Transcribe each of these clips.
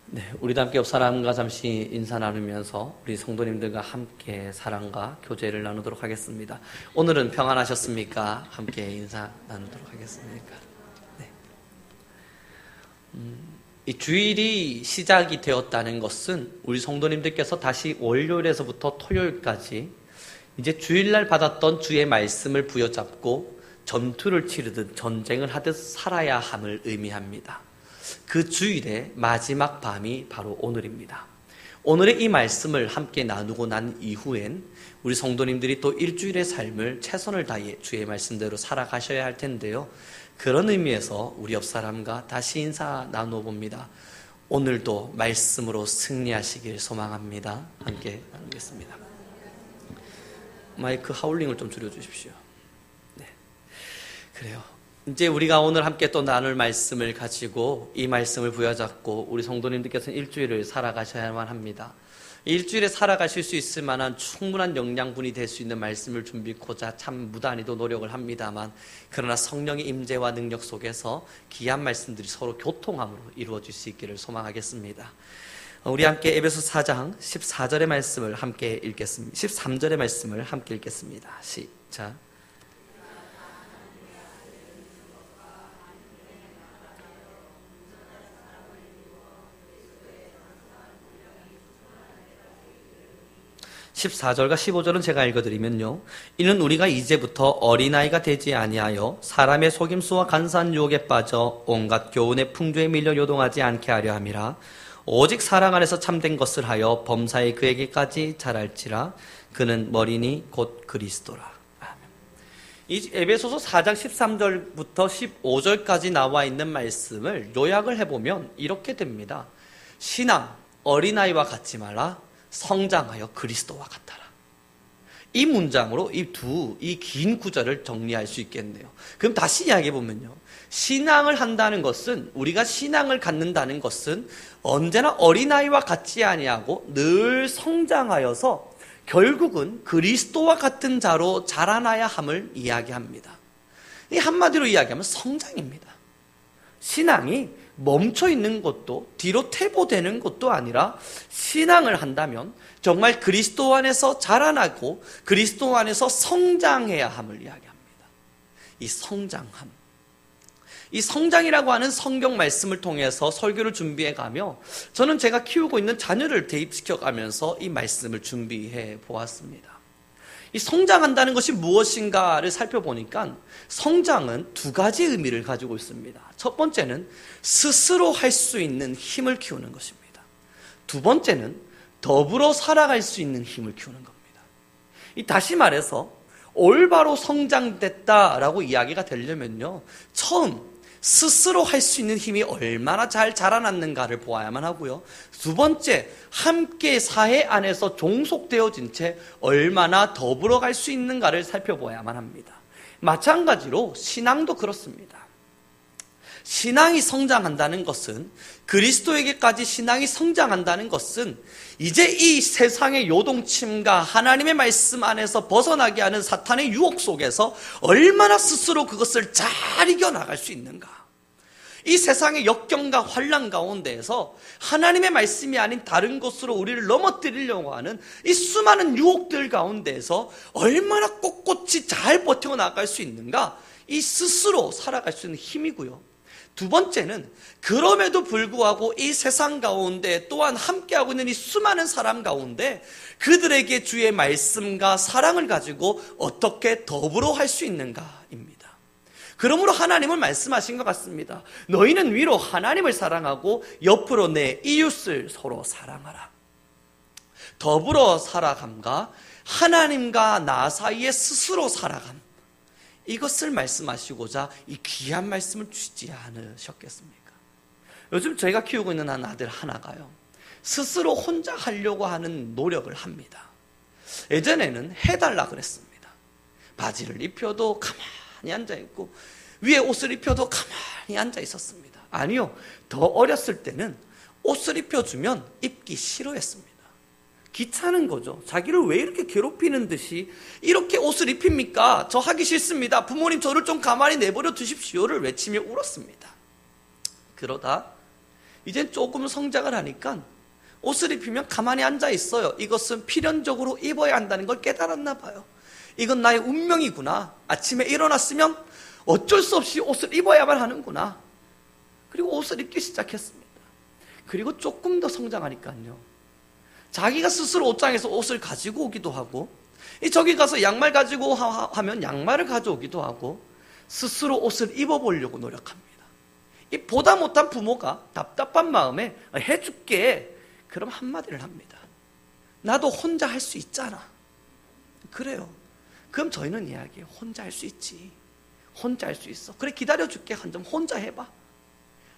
네, 우리도 함께 옆 사람과 잠시 인사 나누면서 우리 성도님들과 함께 사랑과 교제를 나누도록 하겠습니다. 오늘은 평안하셨습니까? 함께 인사 나누도록 하겠습니까? 네. 이 주일이 시작이 되었다는 것은 우리 성도님들께서 다시 월요일에서부터 토요일까지 이제 주일날 받았던 주의 말씀을 부여잡고 전투를 치르듯 전쟁을 하듯 살아야 함을 의미합니다. 그 주일의 마지막 밤이 바로 오늘입니다. 오늘의 이 말씀을 함께 나누고 난 이후엔 우리 성도님들이 또 일주일의 삶을 최선을 다해 주의 말씀대로 살아가셔야 할 텐데요. 그런 의미에서 우리 옆 사람과 다시 인사 나눠봅니다. 오늘도 말씀으로 승리하시길 소망합니다. 함께 나누겠습니다. 마이크 하울링을 좀 줄여주십시오. 네, 그래요. 이제 우리가 오늘 함께 또 나눌 말씀을 가지고 이 말씀을 부여잡고 우리 성도님들께서는 일주일을 살아가셔야만 합니다. 일주일에 살아가실 수 있을 만한 충분한 영양분이 될 수 있는 말씀을 준비코자 참 무단히도 노력을 합니다만, 그러나 성령의 임재와 능력 속에서 귀한 말씀들이 서로 교통함으로 이루어질 수 있기를 소망하겠습니다. 우리 함께 에베소 4장 14절의 말씀을 함께 읽겠습니다. 13절의 말씀을 함께 읽겠습니다. 시작. (14절과 15절은) 제가 읽어드리면요, 이는 우리가 이제부터 어린아이가 되지 아니하여 사람의 속임수와 간사한 유혹에 빠져 온갖 교훈의 풍조에 밀려 요동하지 않게 하려 함이라. 오직 사랑 안에서 참된 것을 하여 범사에 그에게까지 자랄지라. 그는 머리니 곧 그리스도라. 이 에베소서 4장 13절부터 15절까지 나와 있는 말씀을 요약을 해보면 이렇게 됩니다. 신앙, 어린아이와 같지 말라. 성장하여 그리스도와 같아라. 이 문장으로 이 긴 구절을 정리할 수 있겠네요. 그럼 다시 이야기해보면요, 신앙을 한다는 것은, 우리가 신앙을 갖는다는 것은 언제나 어린아이와 같지 아니하고 늘 성장하여서 결국은 그리스도와 같은 자로 자라나야 함을 이야기합니다. 이 한마디로 이야기하면 성장입니다. 신앙이 멈춰 있는 것도 뒤로 퇴보되는 것도 아니라, 신앙을 한다면 정말 그리스도 안에서 자라나고 그리스도 안에서 성장해야 함을 이야기합니다. 이 성장함, 이 성장이라고 하는 성경 말씀을 통해서 설교를 준비해 가며 저는 제가 키우고 있는 자녀를 대입시켜 가면서 이 말씀을 준비해 보았습니다. 이 성장한다는 것이 무엇인가를 살펴보니까 성장은 두 가지 의미를 가지고 있습니다. 첫 번째는 스스로 할 수 있는 힘을 키우는 것입니다. 두 번째는 더불어 살아갈 수 있는 힘을 키우는 겁니다. 다시 말해서 올바로 성장됐다라고 이야기가 되려면요, 처음 스스로 할 수 있는 힘이 얼마나 잘 자라났는가를 보아야만 하고요, 두 번째, 함께 사회 안에서 종속되어진 채 얼마나 더불어 갈 수 있는가를 살펴보아야만 합니다. 마찬가지로 신앙도 그렇습니다. 신앙이 성장한다는 것은, 그리스도에게까지 신앙이 성장한다는 것은 이제 이 세상의 요동침과 하나님의 말씀 안에서 벗어나게 하는 사탄의 유혹 속에서 얼마나 스스로 그것을 잘 이겨나갈 수 있는가, 이 세상의 역경과 환난 가운데에서 하나님의 말씀이 아닌 다른 것으로 우리를 넘어뜨리려고 하는 이 수많은 유혹들 가운데에서 얼마나 꼿꼿이 잘 버텨나갈 수 있는가, 이 스스로 살아갈 수 있는 힘이고요, 두 번째는 그럼에도 불구하고 이 세상 가운데 또한 함께하고 있는 이 수많은 사람 가운데 그들에게 주의 말씀과 사랑을 가지고 어떻게 더불어 할 수 있는가입니다. 그러므로 하나님은 말씀하신 것 같습니다. 너희는 위로 하나님을 사랑하고 옆으로 내 이웃을 서로 사랑하라. 더불어 살아감과 하나님과 나 사이에 스스로 살아감, 이것을 말씀하시고자 이 귀한 말씀을 주시지 않으셨겠습니까? 요즘 저희가 키우고 있는 한 아들 하나가요, 스스로 혼자 하려고 하는 노력을 합니다. 예전에는 해달라 그랬습니다. 바지를 입혀도 가만히 앉아있고 위에 옷을 입혀도 가만히 앉아 있었습니다. 아니요, 더 어렸을 때는 옷을 입혀주면 입기 싫어했습니다. 귀찮은 거죠. 자기를 왜 이렇게 괴롭히는 듯이 이렇게 옷을 입힙니까? 저 하기 싫습니다. 부모님 저를 좀 가만히 내버려 두십시오를 외치며 울었습니다. 그러다 이젠 조금 성장을 하니까 옷을 입히면 가만히 앉아 있어요. 이것은 필연적으로 입어야 한다는 걸 깨달았나 봐요. 이건 나의 운명이구나. 아침에 일어났으면 어쩔 수 없이 옷을 입어야만 하는구나. 그리고 옷을 입기 시작했습니다. 그리고 조금 더 성장하니까요, 자기가 스스로 옷장에서 옷을 가지고 오기도 하고, 저기 가서 양말 가지고 하면 양말을 가져오기도 하고, 스스로 옷을 입어보려고 노력합니다. 이 보다 못한 부모가 답답한 마음에 해줄게, 그럼 한마디를 합니다. 나도 혼자 할 수 있잖아. 그래요. 그럼 저희는 이야기해요. 혼자 할 수 있지. 혼자 할 수 있어. 그래, 기다려줄게. 한 점 혼자 해봐.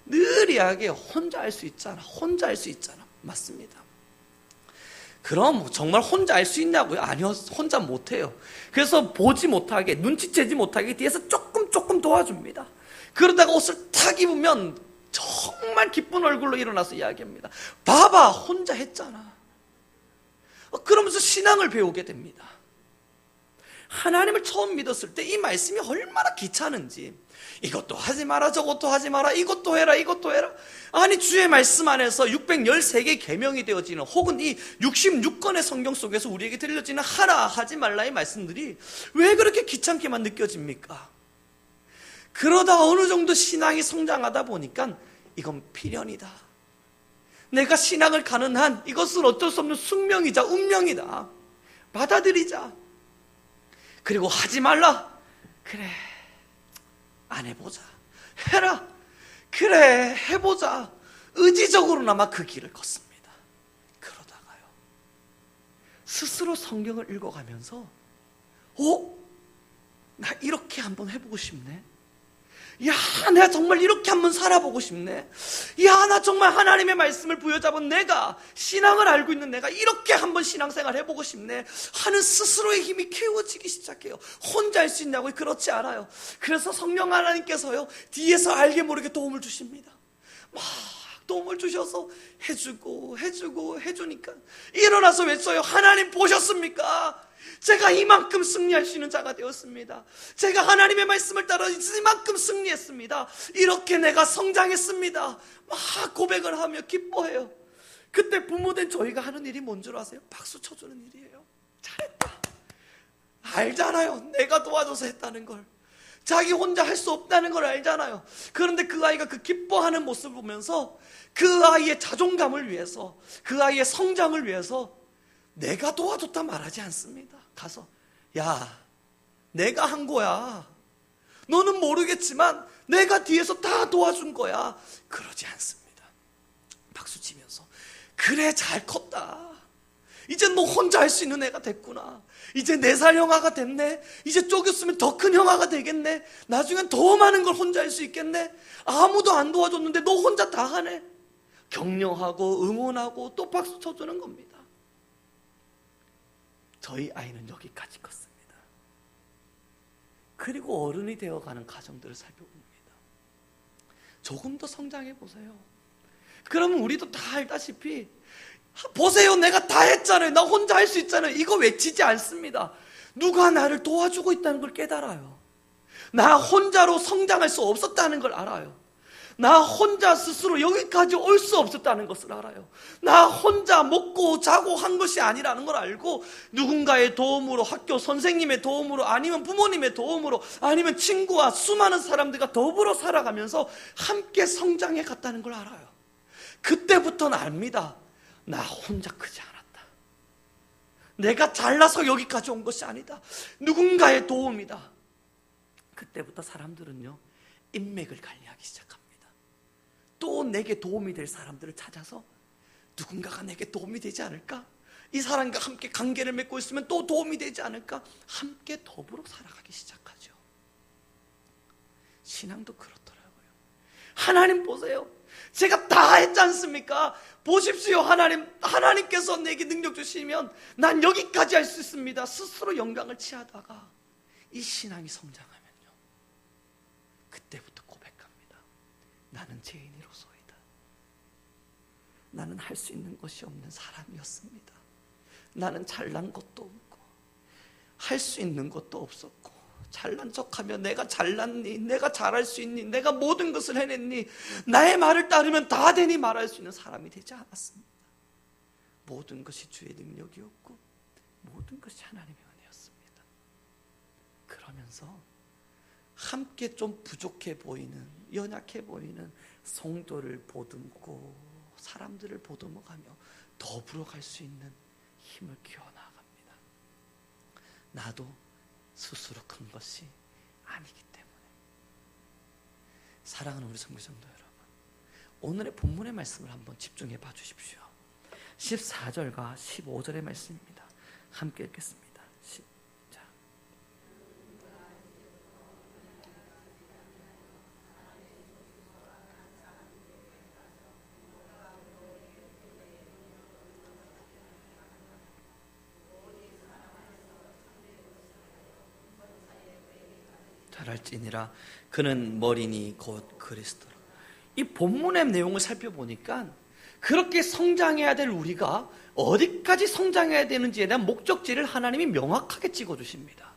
늘 이야기해요. 혼자 할 수 있잖아. 혼자 할 수 있잖아. 맞습니다. 그럼 정말 혼자 할 수 있냐고요? 아니요, 혼자 못해요. 그래서 보지 못하게, 눈치채지 못하게 뒤에서 조금 도와줍니다. 그러다가 옷을 탁 입으면 정말 기쁜 얼굴로 일어나서 이야기합니다. 봐봐, 혼자 했잖아. 그러면서 신앙을 배우게 됩니다. 하나님을 처음 믿었을 때 이 말씀이 얼마나 귀찮은지, 이것도 하지 마라, 저것도 하지 마라, 이것도 해라, 이것도 해라. 아니, 주의 말씀 안에서 613개의 계명이 되어지는, 혹은 이 66권의 성경 속에서 우리에게 들려지는 하라, 하지 말라의 말씀들이 왜 그렇게 귀찮게만 느껴집니까? 그러다 어느 정도 신앙이 성장하다 보니까 이건 필연이다. 내가 신앙을 가는 한 이것은 어쩔 수 없는 숙명이자 운명이다. 받아들이자. 그리고 하지 말라. 그래, 안 해보자. 해라. 그래, 해보자. 의지적으로나마 그 길을 걷습니다. 그러다가요, 스스로 성경을 읽어가면서 나 이렇게 한번 해보고 싶네. 야, 내가 정말 이렇게 한번 살아보고 싶네. 야, 나 정말 하나님의 말씀을 부여잡은 내가, 신앙을 알고 있는 내가 이렇게 한번 신앙생활 해보고 싶네 하는 스스로의 힘이 키워지기 시작해요. 혼자 할 수 있냐고요? 그렇지 않아요. 그래서 성령 하나님께서요, 뒤에서 알게 모르게 도움을 주십니다. 막 도움을 주셔서 해주고 해주니까 일어나서 외쳐요. 하나님 보셨습니까? 제가 이만큼 승리할 수 있는 자가 되었습니다. 제가 하나님의 말씀을 따라 이만큼 승리했습니다. 이렇게 내가 성장했습니다. 막 고백을 하며 기뻐해요. 그때 부모된 저희가 하는 일이 뭔 줄 아세요? 박수 쳐주는 일이에요. 잘했다. 알잖아요. 내가 도와줘서 했다는 걸. 자기 혼자 할 수 없다는 걸 알잖아요. 그런데 그 아이가 그 기뻐하는 모습을 보면서 그 아이의 자존감을 위해서, 그 아이의 성장을 위해서 내가 도와줬다 말하지 않습니다. 가서, 야, 내가 한 거야. 너는 모르겠지만 내가 뒤에서 다 도와준 거야. 그러지 않습니다. 박수 치면서, 그래, 잘 컸다. 이제 너 혼자 할 수 있는 애가 됐구나. 이제 4살 형아가 됐네. 이제 쪼갰으면 더 큰 형아가 되겠네. 나중엔 더 많은 걸 혼자 할 수 있겠네. 아무도 안 도와줬는데 너 혼자 다 하네. 격려하고 응원하고 또 박수 쳐주는 겁니다. 저희 아이는 여기까지 컸습니다. 그리고 어른이 되어가는 가정들을 살펴봅니다. 조금 더 성장해 보세요. 그러면 우리도 다 알다시피, 보세요, 내가 다 했잖아요, 나 혼자 할 수 있잖아요, 이거 외치지 않습니다. 누가 나를 도와주고 있다는 걸 깨달아요. 나 혼자로 성장할 수 없었다는 걸 알아요. 나 혼자 스스로 여기까지 올 수 없었다는 것을 알아요. 나 혼자 먹고 자고 한 것이 아니라는 걸 알고, 누군가의 도움으로, 학교 선생님의 도움으로, 아니면 부모님의 도움으로, 아니면 친구와 수많은 사람들과 더불어 살아가면서 함께 성장해 갔다는 걸 알아요. 그때부터는 압니다. 나 혼자 크지 않았다. 내가 잘나서 여기까지 온 것이 아니다. 누군가의 도움이다. 그때부터 사람들은요, 인맥을 관리하기 시작합니다. 또 내게 도움이 될 사람들을 찾아서, 누군가가 내게 도움이 되지 않을까? 이 사람과 함께 관계를 맺고 있으면 또 도움이 되지 않을까? 함께 더불어 살아가기 시작하죠. 신앙도 그렇더라고요. 하나님 보세요. 제가 다 했지 않습니까? 보십시오. 하나님께서 내게 능력 주시면 난 여기까지 할 수 있습니다. 스스로 영광을 취하다가 이 신앙이 성장하면요, 그때부터 고백합니다. 나는 죄인으로서이다. 나는 할 수 있는 것이 없는 사람이었습니다. 나는 잘난 것도 없고 할 수 있는 것도 없었고 잘난 척하며 내가 잘났니? 내가 잘할 수 있니? 내가 모든 것을 해냈니? 나의 말을 따르면 다 되니 말할 수 있는 사람이 되지 않았습니다. 모든 것이 주의 능력이었고 모든 것이 하나님의 은혜였습니다. 그러면서 함께 좀 부족해 보이는, 연약해 보이는 성도를 보듬고 사람들을 보듬어가며 더불어 갈 수 있는 힘을 키워나갑니다. 나도 스스로 큰 것이 아니기 때문에. 사랑하는 우리 성도 여러분, 오늘의 본문의 말씀을 한번 집중해 봐 주십시오. 14절과 15절의 말씀입니다. 함께 읽겠습니다. 시작. 잘할지니라 그는 머리니 곧 그리스도라. 이 본문의 내용을 살펴보니까 그렇게 성장해야 될 우리가 어디까지 성장해야 되는지에 대한 목적지를 하나님이 명확하게 찍어주십니다.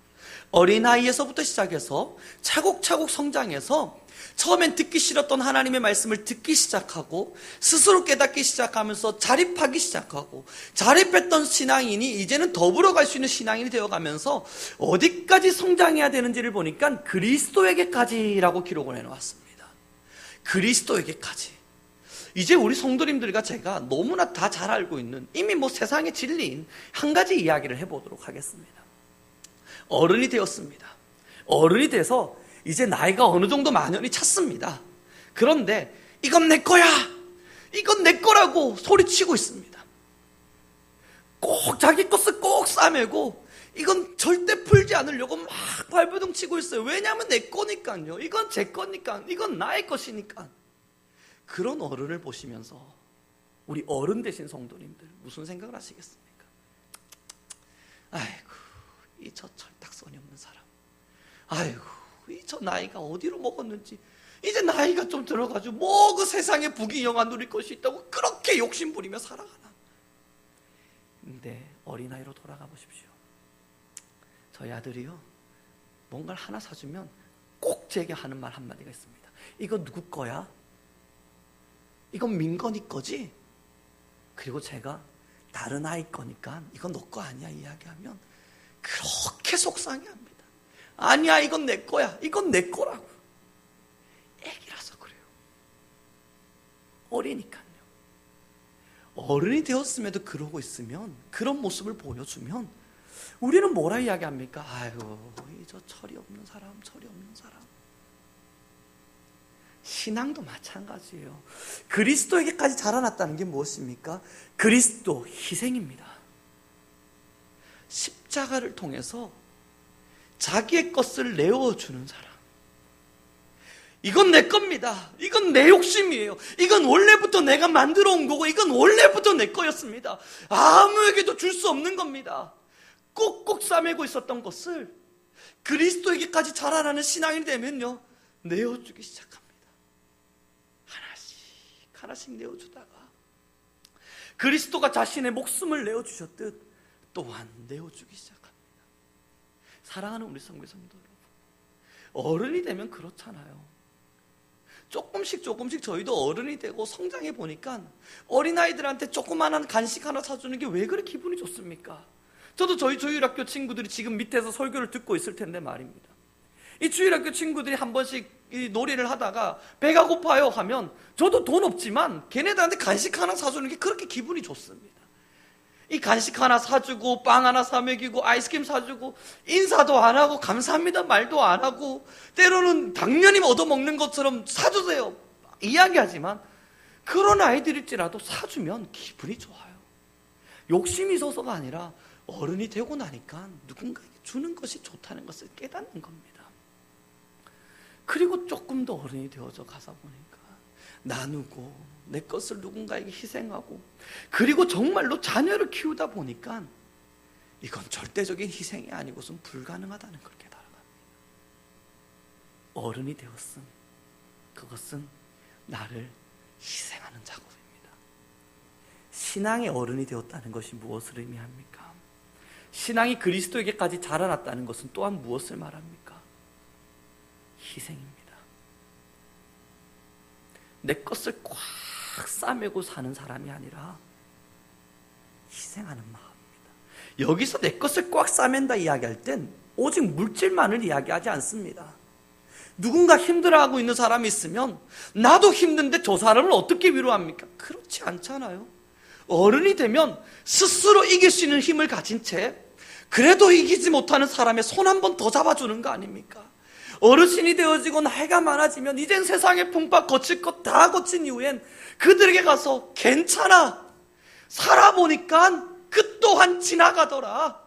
어린아이에서부터 시작해서 차곡차곡 성장해서 처음엔 듣기 싫었던 하나님의 말씀을 듣기 시작하고 스스로 깨닫기 시작하면서 자립하기 시작하고, 자립했던 신앙인이 이제는 더불어 갈 수 있는 신앙인이 되어가면서 어디까지 성장해야 되는지를 보니까 그리스도에게까지라고 기록을 해놓았습니다. 그리스도에게까지. 이제 우리 성도님들과 제가 너무나 다 잘 알고 있는, 이미 세상의 진리인 한 가지 이야기를 해보도록 하겠습니다. 어른이 되었습니다. 어른이 돼서 이제 나이가 어느 정도 만연히 찼습니다. 그런데 이건 내 거야, 이건 내 거라고 소리치고 있습니다. 꼭 자기 것을 꼭 싸매고 이건 절대 풀지 않으려고 막 발버둥 치고 있어요. 왜냐하면 내 거니까요. 이건 제 거니까, 이건 나의 것이니까. 그런 어른을 보시면서 우리 어른 되신 성도님들 무슨 생각을 하시겠습니까? 아이고, 이 저 철딱선이 없는 사람, 아이고, 이 저 나이가 어디로 먹었는지, 이제 나이가 좀 들어가지고 뭐 그 세상에 부귀영화 누릴 것이 있다고 그렇게 욕심부리며 살아가나. 근데 어린아이로 돌아가 보십시오. 저희 아들이요, 뭔가를 하나 사주면 꼭 제게 하는 말 한마디가 있습니다. 이거 누구 거야? 이건 민건이 거지? 그리고 제가 다른 아이 거니까 이건 너 거 아니야 이야기하면 그렇게 속상해합니다. 아니야, 이건 내 거야, 이건 내 거라고. 애기라서 그래요. 어리니까요. 어른이 되었음에도 그러고 있으면, 그런 모습을 보여주면 우리는 뭐라 이야기합니까? 아이고, 저 철이 없는 사람, 철이 없는 사람. 신앙도 마찬가지예요. 그리스도에게까지 자라났다는 게 무엇입니까? 그리스도 희생입니다. 십자가를 통해서 자기의 것을 내어주는 사람. 이건 내 겁니다. 이건 내 욕심이에요. 이건 원래부터 내가 만들어 온 거고, 이건 원래부터 내 거였습니다. 아무에게도 줄 수 없는 겁니다. 꼭꼭 싸매고 있었던 것을 그리스도에게까지 자라나는 신앙이 되면요, 내어주기 시작합니다. 하나씩 내어주다가 그리스도가 자신의 목숨을 내어주셨듯 또한 내어주기 시작합니다. 사랑하는 우리 성도 여러분, 어른이 되면 그렇잖아요. 조금씩 저희도 어른이 되고 성장해 보니까 어린아이들한테 조그마한 간식 하나 사주는 게 왜 그렇게 기분이 좋습니까? 저도 저희 주일학교 친구들이 지금 밑에서 설교를 듣고 있을 텐데 말입니다. 이 주일학교 친구들이 한 번씩 이 놀이를 하다가 배가 고파요 하면 저도 돈 없지만 걔네들한테 간식 하나 사주는 게 그렇게 기분이 좋습니다. 이 간식 하나 사주고 빵 하나 사 먹이고 아이스크림 사주고 인사도 안 하고 감사합니다 말도 안 하고, 때로는 당연히 얻어먹는 것처럼 사주세요 이야기하지만, 그런 아이들일지라도 사주면 기분이 좋아요. 욕심이 있어서가 아니라 어른이 되고 나니까 누군가에게 주는 것이 좋다는 것을 깨닫는 겁니다. 그리고 조금 더 어른이 되어져 가서 보니까 나누고 내 것을 누군가에게 희생하고, 그리고 정말로 자녀를 키우다 보니까 이건 절대적인 희생이 아니고선 불가능하다는 걸 깨달아갑니다. 어른이 되었음, 그것은 나를 희생하는 작업입니다. 신앙의 어른이 되었다는 것이 무엇을 의미합니까? 신앙이 그리스도에게까지 자라났다는 것은 또한 무엇을 말합니까? 희생입니다. 내 것을 꽉 싸매고 사는 사람이 아니라 희생하는 마음입니다. 여기서 내 것을 꽉 싸맨다 이야기할 땐 오직 물질만을 이야기하지 않습니다. 누군가 힘들어하고 있는 사람이 있으면 나도 힘든데 저 사람을 어떻게 위로합니까? 그렇지 않잖아요. 어른이 되면 스스로 이길 수 있는 힘을 가진 채 그래도 이기지 못하는 사람의 손 한 번 더 잡아주는 거 아닙니까? 어르신이 되어지고 나이가 많아지면 이젠 세상의 풍파 거칠 것 다 거친 이후엔 그들에게 가서 괜찮아, 살아보니까 그 또한 지나가더라,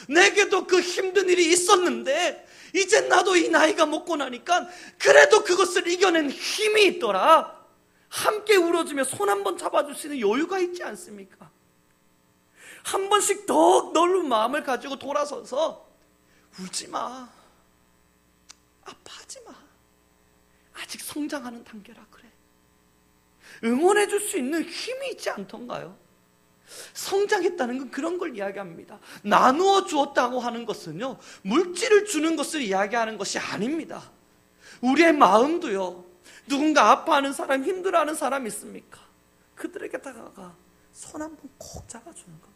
내게도 그 힘든 일이 있었는데 이젠 나도 이 나이가 먹고 나니까 그래도 그것을 이겨낸 힘이 있더라, 함께 울어주며 손 한 번 잡아줄 수 있는 여유가 있지 않습니까? 한 번씩 더 넓은 마음을 가지고 돌아서서 울지 마, 아파하지 마, 아직 성장하는 단계라 그래, 응원해 줄 수 있는 힘이 있지 않던가요? 성장했다는 건 그런 걸 이야기합니다. 나누어 주었다고 하는 것은요, 물질을 주는 것을 이야기하는 것이 아닙니다. 우리의 마음도요, 누군가 아파하는 사람, 힘들어하는 사람 있습니까? 그들에게 다가가 손 한 번 콕 잡아주는 겁니다.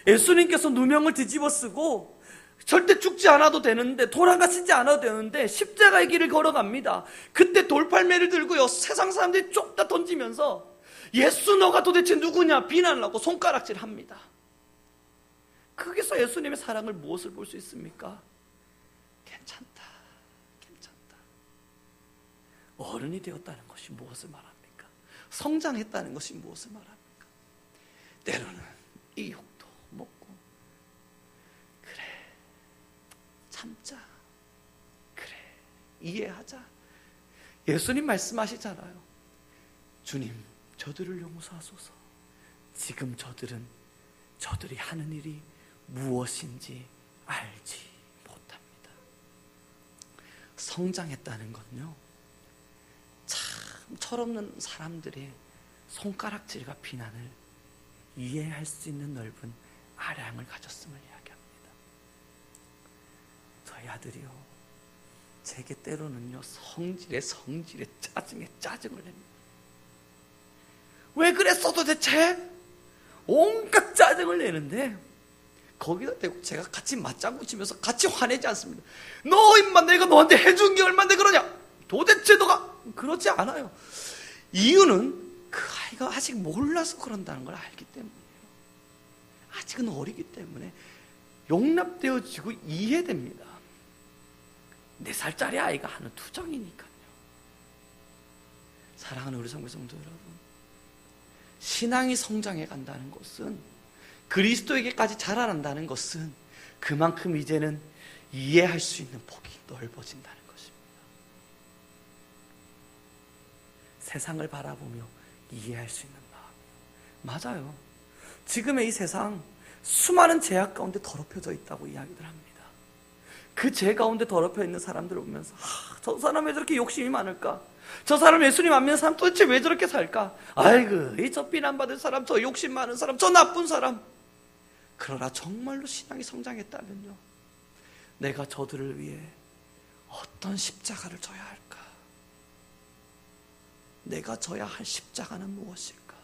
예수님께서 누명을 뒤집어 쓰고 절대 죽지 않아도 되는데, 돌아가시지 않아도 되는데 십자가의 길을 걸어갑니다. 그때 돌팔매를 들고요, 세상 사람들이 쪽 다 던지면서 예수 너가 도대체 누구냐 비난을 하고 손가락질 합니다. 거기서 예수님의 사랑을 무엇을 볼 수 있습니까? 괜찮다, 괜찮다. 어른이 되었다는 것이 무엇을 말합니까? 성장했다는 것이 무엇을 말합니까? 때로는 이 욕도 먹고, 그래 참자, 그래 이해하자. 예수님 말씀하시잖아요. 주님, 저들을 용서하소서. 지금 저들이 하는 일이 무엇인지 알지 못합니다. 성장했다는 건요, 참 철없는 사람들의 손가락질과 비난을 이해할 수 있는 넓은 아량을 가졌음을 이야기합니다. 저희 아들이요, 제게 때로는요 성질에 짜증을 냅니다. 왜 그랬어 도대체? 온갖 짜증을 내는데 거기다 대고 제가 같이 맞장구 치면서 같이 화내지 않습니다. 너 임마 내가 너한테 해준 게 얼마인데 그러냐? 도대체 너가 그러지 않아요. 이유는 그 아이가 아직 몰라서 그런다는 걸 알기 때문이에요. 아직은 어리기 때문에 용납되어지고 이해됩니다. 4살짜리 아이가 하는 투정이니까요. 사랑하는 우리 성도 여러분, 신앙이 성장해 간다는 것은, 그리스도에게까지 자라난다는 것은 그만큼 이제는 이해할 수 있는 폭이 넓어진다는 것입니다. 세상을 바라보며 이해할 수 있는 마음. 맞아요. 지금의 이 세상 수많은 죄악 가운데 더럽혀져 있다고 이야기들 합니다. 그 죄 가운데 더럽혀 있는 사람들을 보면서 저 사람 왜 저렇게 욕심이 많을까? 저 사람 예수님 안 믿는 사람 도대체 왜 저렇게 살까? 아이고, 저 비난받을 사람, 저 욕심 많은 사람, 저 나쁜 사람. 그러나 정말로 신앙이 성장했다면요, 내가 저들을 위해 어떤 십자가를 져야 할까? 내가 져야 할 십자가는 무엇일까?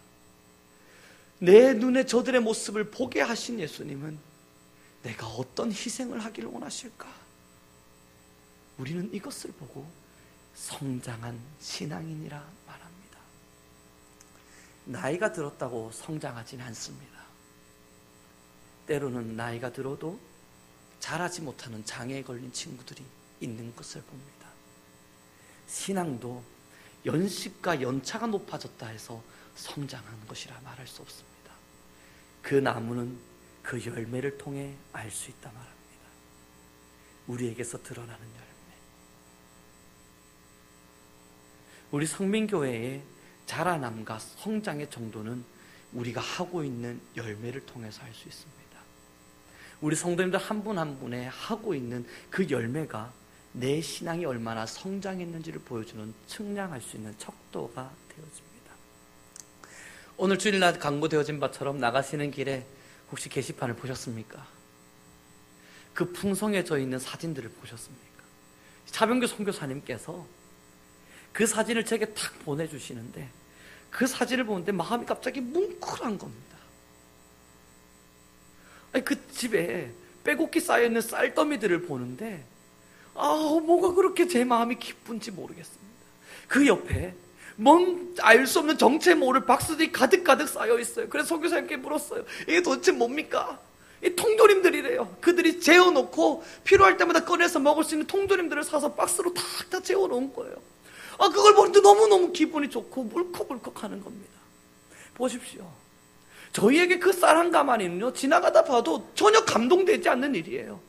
내 눈에 저들의 모습을 보게 하신 예수님은 내가 어떤 희생을 하기를 원하실까? 우리는 이것을 보고 성장한 신앙인이라 말합니다. 나이가 들었다고 성장하지는 않습니다. 때로는 나이가 들어도 자라지 못하는 장애에 걸린 친구들이 있는 것을 봅니다. 신앙도 연식과 연차가 높아졌다 해서 성장하는 것이라 말할 수 없습니다. 그 나무는 그 열매를 통해 알 수 있다 말합니다. 우리에게서 드러나는 열매. 우리 성민교회의 자라남과 성장의 정도는 우리가 하고 있는 열매를 통해서 알 수 있습니다. 우리 성도님들 한 분 한 분의 하고 있는 그 열매가 내 신앙이 얼마나 성장했는지를 보여주는, 측량할 수 있는 척도가 되어집니다. 오늘 주일날 강구되어진 바처럼 나가시는 길에 혹시 게시판을 보셨습니까? 그 풍성해져 있는 사진들을 보셨습니까? 차병규 선교사님께서 그 사진을 제게 탁 보내주시는데 그 사진을 보는데 마음이 갑자기 뭉클한 겁니다. 아니, 그 집에 빼곡히 쌓여있는 쌀더미들을 보는데 뭐가 그렇게 제 마음이 기쁜지 모르겠습니다. 그 옆에 알 수 없는 정체 모를 박스들이 가득가득 쌓여있어요. 그래서 선교사님께 물었어요. 이게 도대체 뭡니까? 이 통조림들이래요. 그들이 재워놓고 필요할 때마다 꺼내서 먹을 수 있는 통조림들을 사서 박스로 다 재워놓은 거예요. 그걸 보는데 너무너무 기분이 좋고 물컥물컥 하는 겁니다. 보십시오. 저희에게 그 쌀 한 가마니는요, 지나가다 봐도 전혀 감동되지 않는 일이에요.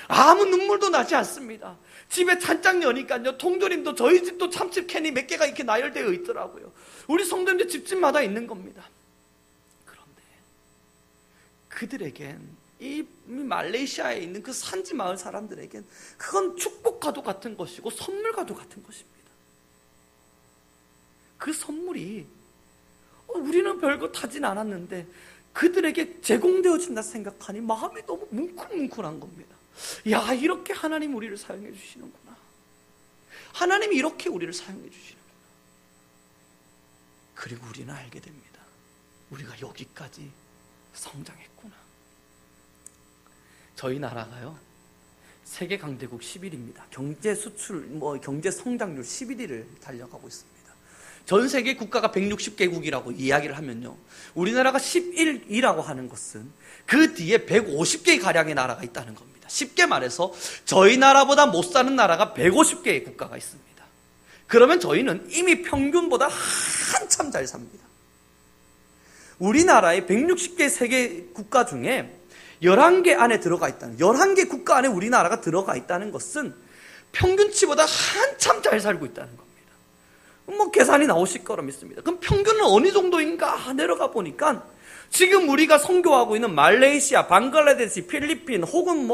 아무 눈물도 나지 않습니다. 집에 찬장 여니까요, 통조림도 저희 집도 참치 캔이 몇 개가 이렇게 나열되어 있더라고요. 우리 성도님들 집집마다 있는 겁니다. 그런데 그들에겐 이 말레이시아에 있는 그 산지 마을 사람들에겐 그건 축복과도 같은 것이고 선물과도 같은 것입니다. 그 선물이 우리는 별거 타진 않았는데 그들에게 제공되어진다 생각하니 마음이 너무 뭉클뭉클한 겁니다. 야, 이렇게 하나님 우리를 사용해 주시는구나. 하나님이 이렇게 우리를 사용해 주시는구나. 그리고 우리는 알게 됩니다. 우리가 여기까지 성장했구나. 저희 나라가요, 세계 강대국 10위입니다. 경제 수출, 경제 성장률 11위를 달려가고 있습니다. 전 세계 국가가 160개국이라고 이야기를 하면요, 우리나라가 11위라고 하는 것은 그 뒤에 150개의 가량의 나라가 있다는 겁니다. 쉽게 말해서 저희 나라보다 못 사는 나라가 150개의 국가가 있습니다. 그러면 저희는 이미 평균보다 한참 잘 삽니다. 우리나라의 160개 세계 국가 중에 11개 안에 들어가 있다는, 11개 국가 안에 우리나라가 들어가 있다는 것은 평균치보다 한참 잘 살고 있다는 겁니다. 계산이 나오실 거라 믿습니다. 그럼 평균은 어느 정도인가 내려가 보니까 지금 우리가 선교하고 있는 말레이시아, 방글라데시, 필리핀 혹은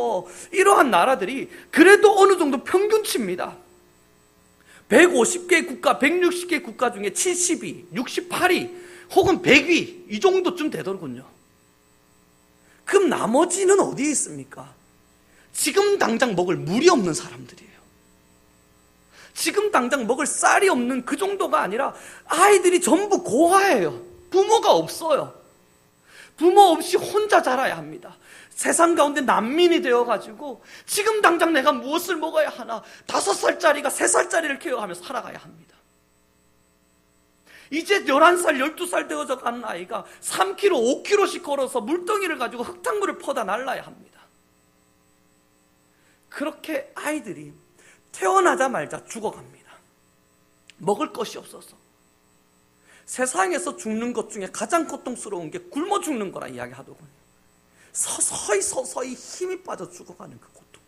이러한 나라들이 그래도 어느 정도 평균치입니다. 150개 국가, 160개 국가 중에 70위, 68위 혹은 100위 이 정도쯤 되더군요. 그럼 나머지는 어디에 있습니까? 지금 당장 먹을 물이 없는 사람들이에요. 지금 당장 먹을 쌀이 없는 그 정도가 아니라 아이들이 전부 고아예요. 부모가 없어요. 부모 없이 혼자 자라야 합니다. 세상 가운데 난민이 되어가지고 지금 당장 내가 무엇을 먹어야 하나, 5살짜리가 3살짜리를 케어하며 살아가야 합니다. 이제 11살, 12살 되어져 가는 아이가 3km, 5km씩 걸어서 물덩이를 가지고 흙탕물을 퍼다 날라야 합니다. 그렇게 아이들이 태어나자마자 죽어갑니다. 먹을 것이 없어서. 세상에서 죽는 것 중에 가장 고통스러운 게 굶어 죽는 거라 이야기하더군요. 서서히 힘이 빠져 죽어가는 그 고통.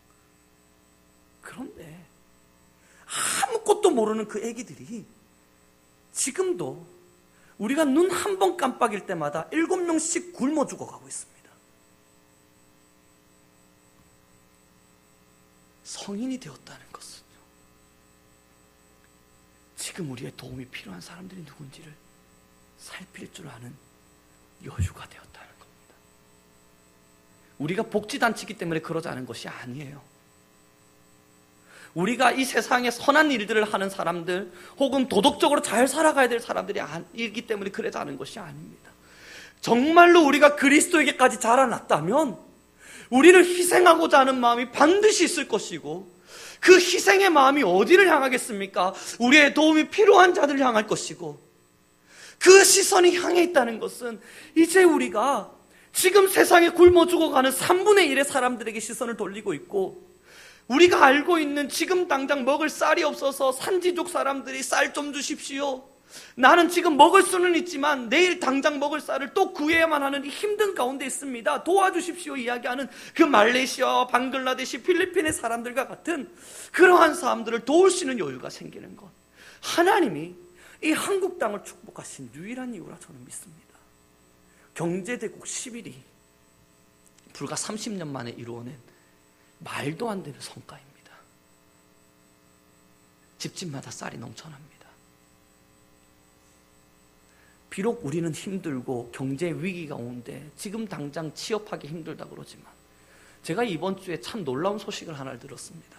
그런데 아무것도 모르는 그 애기들이 지금도 우리가 눈 한 번 깜빡일 때마다 7명씩 굶어 죽어가고 있습니다. 성인이 되었다는 것은요, 지금 우리의 도움이 필요한 사람들이 누군지를 살필 줄 아는 여유가 되었다는 겁니다. 우리가 복지단체이기 때문에 그러자는 것이 아니에요. 우리가 이 세상에 선한 일들을 하는 사람들 혹은 도덕적으로 잘 살아가야 될 사람들이 아니기 때문에 그러자는 것이 아닙니다. 정말로 우리가 그리스도에게까지 자라났다면 우리를 희생하고자 하는 마음이 반드시 있을 것이고, 그 희생의 마음이 어디를 향하겠습니까? 우리의 도움이 필요한 자들을 향할 것이고, 그 시선이 향해 있다는 것은 이제 우리가 지금 세상에 굶어 죽어가는 3분의 1의 사람들에게 시선을 돌리고 있고, 우리가 알고 있는 지금 당장 먹을 쌀이 없어서 산지족 사람들이 쌀 좀 주십시오, 나는 지금 먹을 수는 있지만 내일 당장 먹을 쌀을 또 구해야만 하는 이 힘든 가운데 있습니다, 도와주십시오 이야기하는 그 말레이시아, 방글라데시, 필리핀의 사람들과 같은 그러한 사람들을 도울 수 있는 여유가 생기는 것, 하나님이 이 한국 땅을 축복하신 유일한 이유라 저는 믿습니다. 경제대국 11위, 불과 30년 만에 이루어낸 말도 안 되는 성과입니다. 집집마다 쌀이 넘쳐납니다. 비록 우리는 힘들고 경제 위기가 오는데 지금 당장 취업하기 힘들다 그러지만, 제가 이번 주에 참 놀라운 소식을 하나를 들었습니다.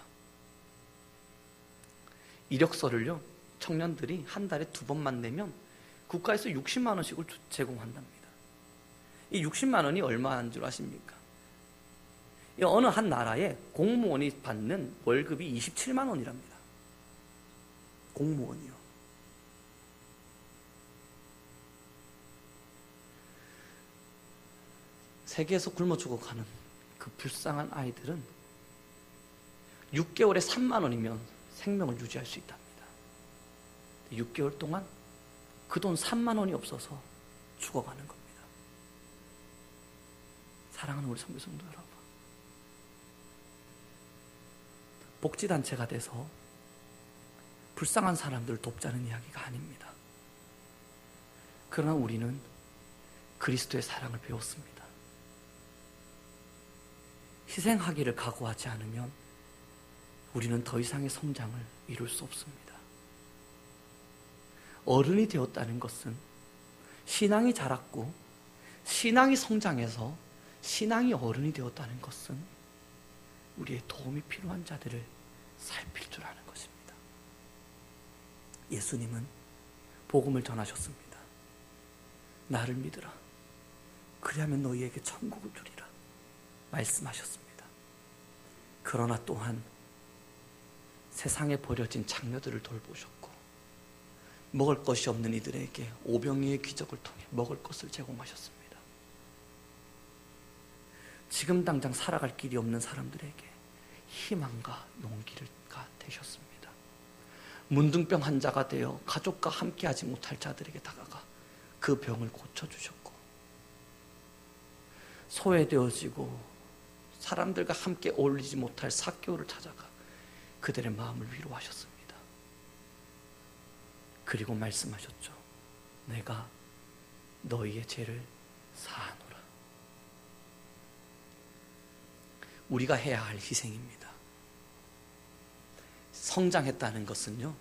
이력서를요, 청년들이 한 달에 2번만 내면 국가에서 60만 원씩을 제공한답니다. 이 60만 원이 얼마인 줄 아십니까? 이 어느 한 나라에 공무원이 받는 월급이 27만 원이랍니다. 공무원이요. 세계에서 굶어 죽어가는 그 불쌍한 아이들은 6개월에 3만 원이면 생명을 유지할 수 있답니다. 6개월 동안 그 돈 3만 원이 없어서 죽어가는 겁니다. 사랑하는 우리 선교 성도 여러분, 복지단체가 돼서 불쌍한 사람들을 돕자는 이야기가 아닙니다. 그러나 우리는 그리스도의 사랑을 배웠습니다. 희생하기를 각오하지 않으면 우리는 더 이상의 성장을 이룰 수 없습니다. 어른이 되었다는 것은 신앙이 자랐고 신앙이 성장해서 신앙이 어른이 되었다는 것은 우리의 도움이 필요한 자들을 살필 줄 아는 것입니다. 예수님은 복음을 전하셨습니다. 나를 믿으라. 그리하면 너희에게 천국을 주리라 말씀하셨습니다. 그러나 또한 세상에 버려진 장녀들을 돌보셨고 먹을 것이 없는 이들에게 오병이의 기적을 통해 먹을 것을 제공하셨습니다. 지금 당장 살아갈 길이 없는 사람들에게 희망과 용기가 되셨습니다. 문둥병 환자가 되어 가족과 함께하지 못할 자들에게 다가가 그 병을 고쳐주셨고, 소외되어지고 사람들과 함께 어울리지 못할 삭개오를 찾아가 그들의 마음을 위로하셨습니다. 그리고 말씀하셨죠. 내가 너희의 죄를 사하노라. 우리가 해야 할 희생입니다. 성장했다는 것은요,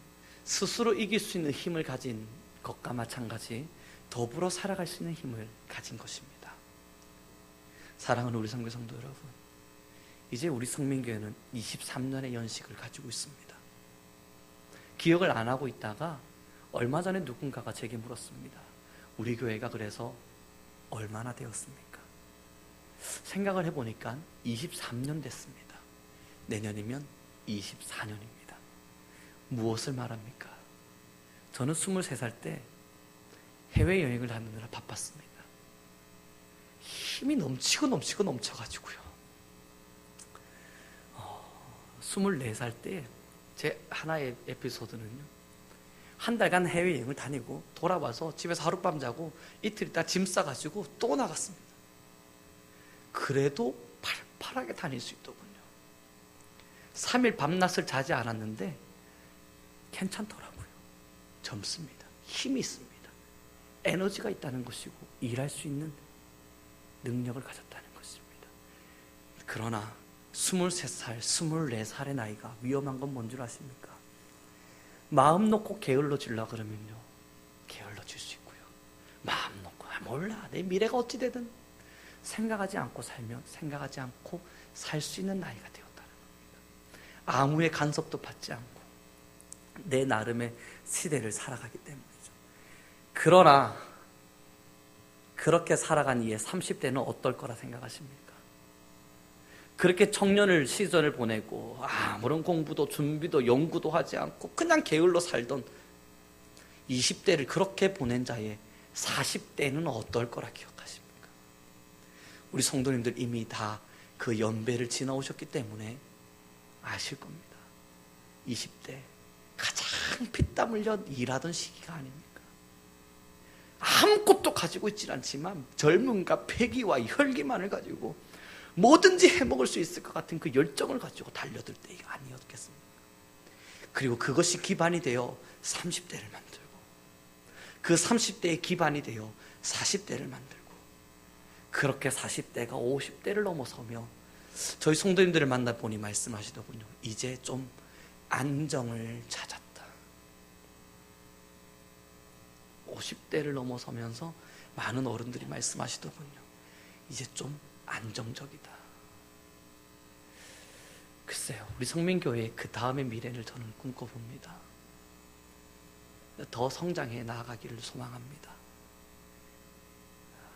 스스로 이길 수 있는 힘을 가진 것과 마찬가지 더불어 살아갈 수 있는 힘을 가진 것입니다. 사랑하는 우리 선교 성도 여러분, 이제 우리 성민교회는 23년의 연식을 가지고 있습니다. 기억을 안 하고 있다가 얼마 전에 누군가가 제게 물었습니다. 우리 교회가 그래서 얼마나 되었습니까? 생각을 해보니까 23년 됐습니다. 내년이면 24년입니다. 무엇을 말합니까? 저는 23살 때 해외여행을 다니느라 바빴습니다. 힘이 넘쳐가지고요. 24살 때 제 하나의 에피소드는요, 한 달간 해외여행을 다니고 돌아와서 집에서 하룻밤 자고 이틀 있다 짐 싸가지고 또 나갔습니다. 그래도 팔팔하게 다닐 수 있더군요. 3일 밤낮을 자지 않았는데 괜찮더라고요. 젊습니다. 힘이 있습니다. 에너지가 있다는 것이고 일할 수 있는 능력을 가졌다는 것입니다. 그러나 23살, 24살의 나이가 위험한 건 뭔 줄 아십니까? 마음 놓고 게을러지려고 그러면요, 게을러질 수 있고요. 마음 놓고 몰라, 내 미래가 어찌 되든 생각하지 않고 살면 생각하지 않고 살 수 있는 나이가 되었다는 겁니다. 아무의 간섭도 받지 않고 내 나름의 시대를 살아가기 때문이죠. 그러나 그렇게 살아간 이의 30대는 어떨 거라 생각하십니까? 그렇게 청년을 시절을 보내고 아무런 공부도 준비도 연구도 하지 않고 그냥 게을러 살던 20대를 그렇게 보낸 자의 40대는 어떨 거라 기억하십니까? 우리 성도님들 이미 다 그 연배를 지나오셨기 때문에 아실 겁니다. 20대 가장 피땀 흘려 일하던 시기가 아닙니까? 아무것도 가지고 있질 않지만 젊음과 패기와 혈기만을 가지고 뭐든지 해먹을 수 있을 것 같은 그 열정을 가지고 달려들 때가 아니었겠습니까? 그리고 그것이 기반이 되어 30대를 만들고, 그 30대의 기반이 되어 40대를 만들고, 그렇게 40대가 50대를 넘어서며 저희 성도님들을 만나보니 말씀하시더군요. 이제 좀 안정을 찾았다. 50대를 넘어서면서 많은 어른들이 말씀하시더군요. 이제 좀 안정적이다. 글쎄요, 우리 성민교회의 그 다음의 미래를 저는 꿈꿔봅니다. 더 성장해 나아가기를 소망합니다.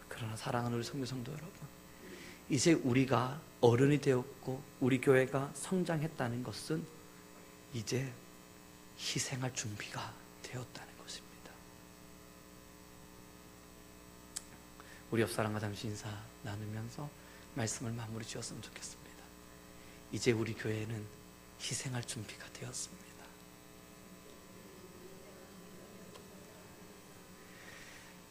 그러나 사랑하는 우리 성도 여러분, 이제 우리가 어른이 되었고 우리 교회가 성장했다는 것은 이제 희생할 준비가 되었다는 것입니다. 우리 옆 사람과 잠시 인사 나누면서 말씀을 마무리 지었으면 좋겠습니다. 이제 우리 교회는 희생할 준비가 되었습니다.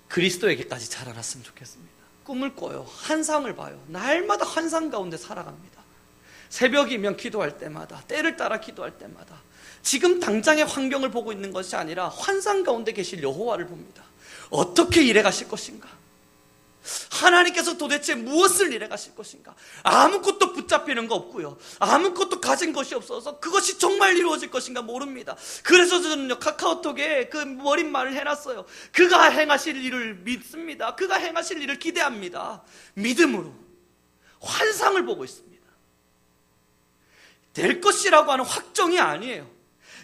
그리스도에게까지 자라났으면 좋겠습니다. 꿈을 꿔요. 환상을 봐요. 날마다 환상 가운데 살아갑니다. 새벽이면 기도할 때마다, 때를 따라 기도할 때마다 지금 당장의 환경을 보고 있는 것이 아니라 환상 가운데 계실 여호와를 봅니다. 어떻게 일해 가실 것인가? 하나님께서 도대체 무엇을 일해 가실 것인가? 아무것도 붙잡히는 거 없고요, 아무것도 가진 것이 없어서 그것이 정말 이루어질 것인가 모릅니다. 그래서 저는요, 카카오톡에 그 머릿말을 해놨어요. 그가 행하실 일을 믿습니다. 그가 행하실 일을 기대합니다. 믿음으로 환상을 보고 있습니다. 될 것이라고 하는 확정이 아니에요.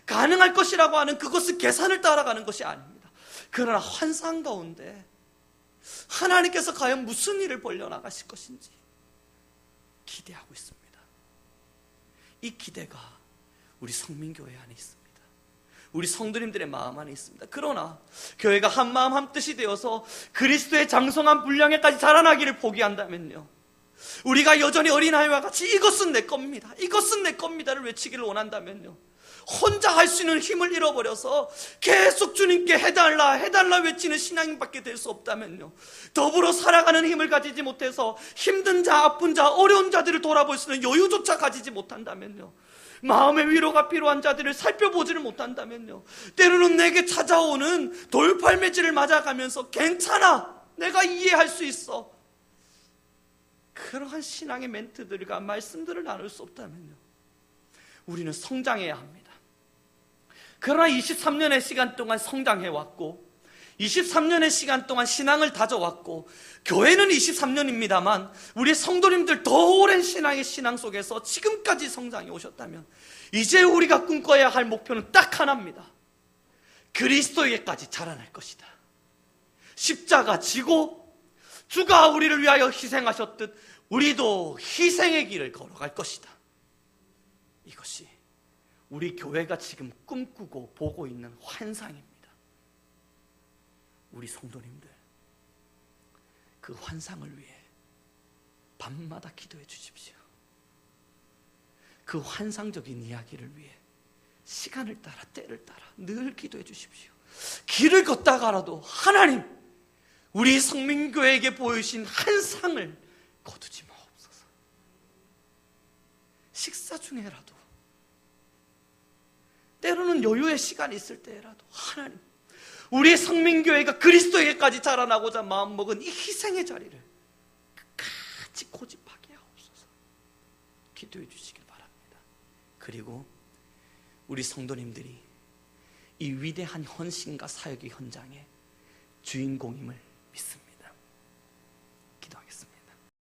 가능할 것이라고 하는 그것을 계산을 따라가는 것이 아닙니다. 그러나 환상 가운데 하나님께서 과연 무슨 일을 벌려나가실 것인지 기대하고 있습니다. 이 기대가 우리 성민교회 안에 있습니다. 우리 성도님들의 마음 안에 있습니다. 그러나 교회가 한마음 한뜻이 되어서 그리스도의 장성한 분량에까지 자라나기를 포기한다면요, 우리가 여전히 어린아이와 같이 이것은 내 겁니다, 이것은 내 겁니다를 외치기를 원한다면요, 혼자 할 수 있는 힘을 잃어버려서 계속 주님께 해달라 해달라 외치는 신앙인밖에 될 수 없다면요, 더불어 살아가는 힘을 가지지 못해서 힘든 자, 아픈 자, 어려운 자들을 돌아볼 수 있는 여유조차 가지지 못한다면요, 마음의 위로가 필요한 자들을 살펴보지를 못한다면요, 때로는 내게 찾아오는 돌팔매질을 맞아가면서 괜찮아, 내가 이해할 수 있어, 그러한 신앙의 멘트들과 말씀들을 나눌 수 없다면요, 우리는 성장해야 합니다. 그러나 23년의 시간 동안 성장해왔고 23년의 시간 동안 신앙을 다져왔고 교회는 23년입니다만 우리 성도님들 더 오랜 신앙의 신앙 속에서 지금까지 성장해 오셨다면 이제 우리가 꿈꿔야 할 목표는 딱 하나입니다. 그리스도에게까지 자라날 것이다. 십자가 지고 주가 우리를 위하여 희생하셨듯 우리도 희생의 길을 걸어갈 것이다. 이것이 우리 교회가 지금 꿈꾸고 보고 있는 환상입니다. 우리 성도님들, 그 환상을 위해 밤마다 기도해 주십시오. 그 환상적인 이야기를 위해 시간을 따라 때를 따라 늘 기도해 주십시오. 길을 걷다가라도 하나님, 우리 성민교회에게 보이신 한 상을 거두지 마옵소서. 식사 중에라도, 때로는 여유의 시간이 있을 때라도 하나님, 우리 성민교회가 그리스도에게까지 자라나고자 마음먹은 이 희생의 자리를 끝까지 고집하게 하옵소서. 기도해 주시길 바랍니다. 그리고 우리 성도님들이 이 위대한 헌신과 사역의 현장의 주인공임을 믿습니다. 기도하겠습니다.